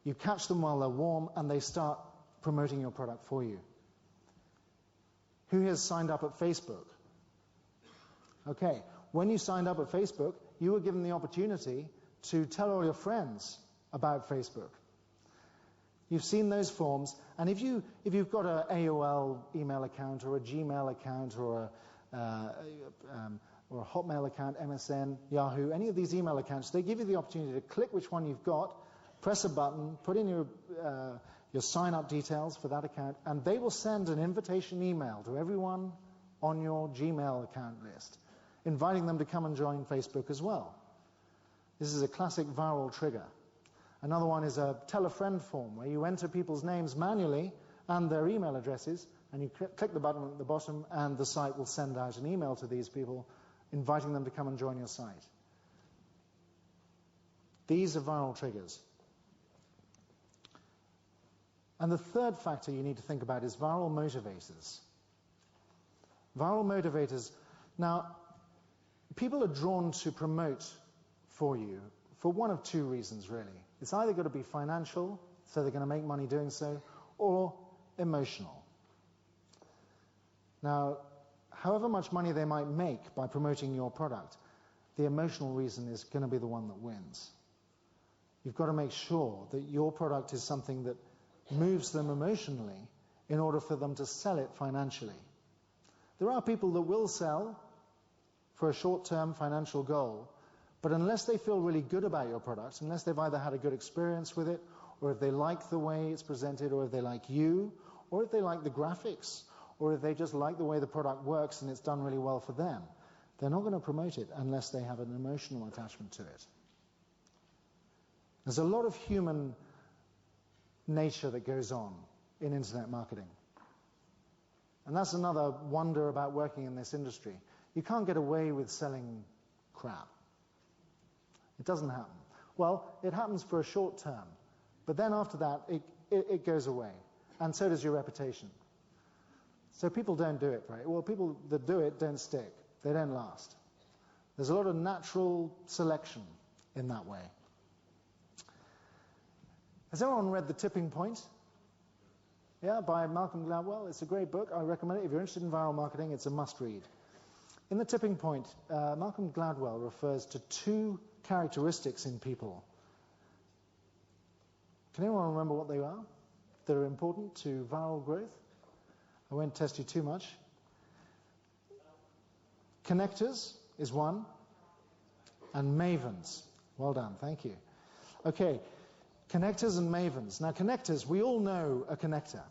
You catch them while they're warm and they start promoting your product for you. Who has signed up at Facebook? Okay, when you signed up at Facebook, you were given the opportunity to tell all your friends about Facebook. You've seen those forms, and if you've got an AOL email account or a Gmail account or a Hotmail account, MSN, Yahoo, any of these email accounts, they give you the opportunity to click which one you've got, press a button, put in your sign-up details for that account, and they will send an invitation email to everyone on your Gmail account list, inviting them to come and join Facebook as well. This is a classic viral trigger. Another one is a tell a friend form, where you enter people's names manually and their email addresses, and you click the button at the bottom, and the site will send out an email to these people, inviting them to come and join your site. These are viral triggers. And the third factor you need to think about is viral motivators. Viral motivators. Now, people are drawn to promote for you for one of two reasons, really. It's either going to be financial, so they're going to make money doing so, or emotional. Now, however much money they might make by promoting your product, the emotional reason is going to be the one that wins. You've got to make sure that your product is something that moves them emotionally in order for them to sell it financially. There are people that will sell for a short-term financial goal, but unless they feel really good about your product, unless they've either had a good experience with it, or if they like the way it's presented, or if they like you, or if they like the graphics, or if they just like the way the product works and it's done really well for them, they're not going to promote it unless they have an emotional attachment to it. There's a lot of human nature that goes on in internet marketing. And that's another wonder about working in this industry. You can't get away with selling crap. It doesn't happen. Well, it happens for a short term, but then after that, it goes away. And so does your reputation. So people don't do it, right? Well, people that do it don't stick. They don't last. There's a lot of natural selection in that way. Has everyone read The Tipping Point? Yeah, by Malcolm Gladwell. It's a great book. I recommend it. If you're interested in viral marketing, it's a must-read. In The Tipping Point, Malcolm Gladwell refers to two characteristics in people. Can anyone remember what they are that are important to viral growth? I won't test you too much. Connectors is one, and mavens. Well done, thank you. Okay, connectors and mavens. Now, connectors, we all know a connector.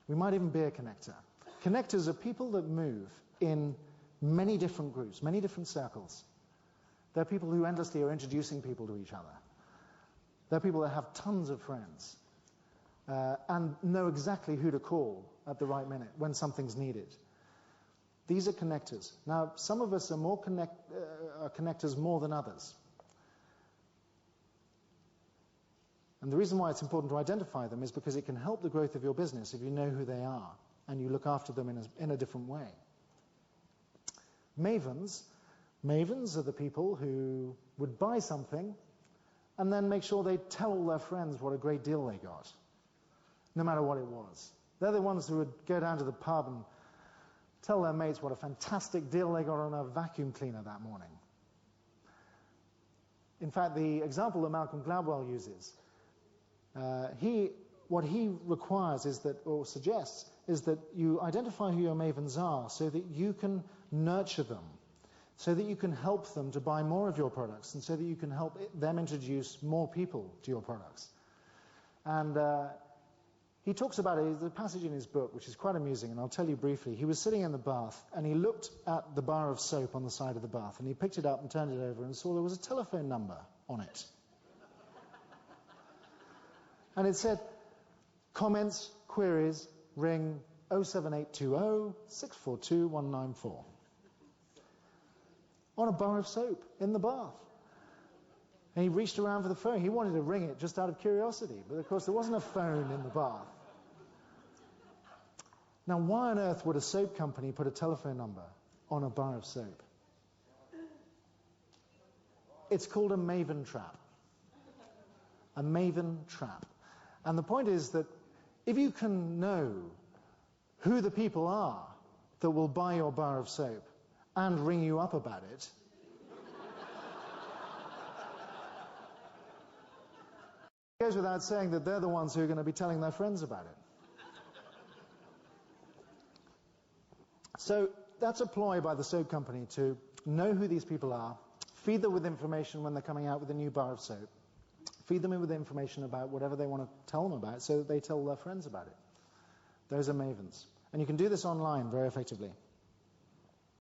We might even be a connector. Connectors are people that move in many different groups, many different circles. They're people who endlessly are introducing people to each other. They're people that have tons of friends and know exactly who to call at the right minute when something's needed. These are connectors. Now, some of us are more connectors more than others. And the reason why it's important to identify them is because it can help the growth of your business if you know who they are and you look after them in a different way. Mavens are the people who would buy something and then make sure they tell all their friends what a great deal they got, no matter what it was. They're the ones who would go down to the pub and tell their mates what a fantastic deal they got on a vacuum cleaner that morning. In fact, the example that Malcolm Gladwell uses, what he requires is that, or suggests, is that you identify who your mavens are so that you can nurture them, so that you can help them to buy more of your products, and so that you can help them introduce more people to your products. And he talks about it, there's a passage in his book which is quite amusing, and I'll tell you briefly. He was sitting in the bath, and he looked at the bar of soap on the side of the bath, and he picked it up and turned it over and saw there was a telephone number on it. And it said, comments, queries, ring 07820 642 194. On a bar of soap in the bath. And he reached around for the phone. He wanted to ring it just out of curiosity. But of course, there wasn't a phone in the bath. Now, why on earth would a soap company put a telephone number on a bar of soap? It's called a maven trap. A maven trap. And the point is that if you can know who the people are that will buy your bar of soap and ring you up about it, it goes without saying that they're the ones who are going to be telling their friends about it. So that's a ploy by the soap company to know who these people are, feed them with information when they're coming out with a new bar of soap, feed them with information about whatever they want to tell them about so that they tell their friends about it. Those are mavens. And you can do this online very effectively.